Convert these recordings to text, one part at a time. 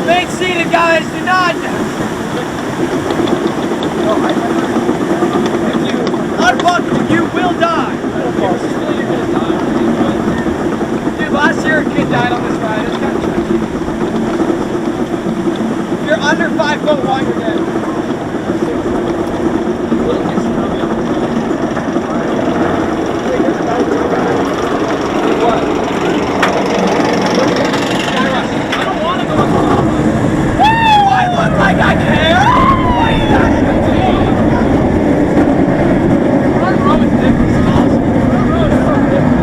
Remain seated, guys. Do not. If you unbuckle, you will die. Dude, last year a kid died on this ride. It's kind of tricky. If you're under 5'1", you're dead. Like I care? What are you guys gonna do? Our road is different. Our road is so different.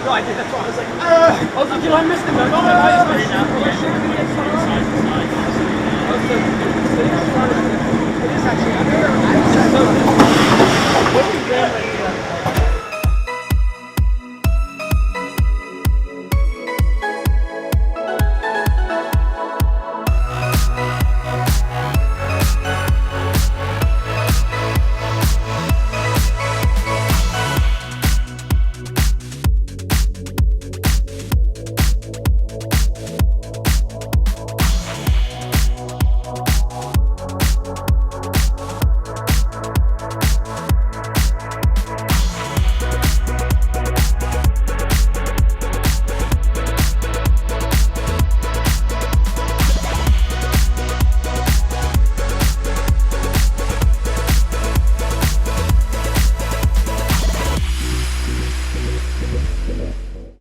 No, I did. That's why I was like, I was like, you know, I missed the memo. I was like, it is actually under.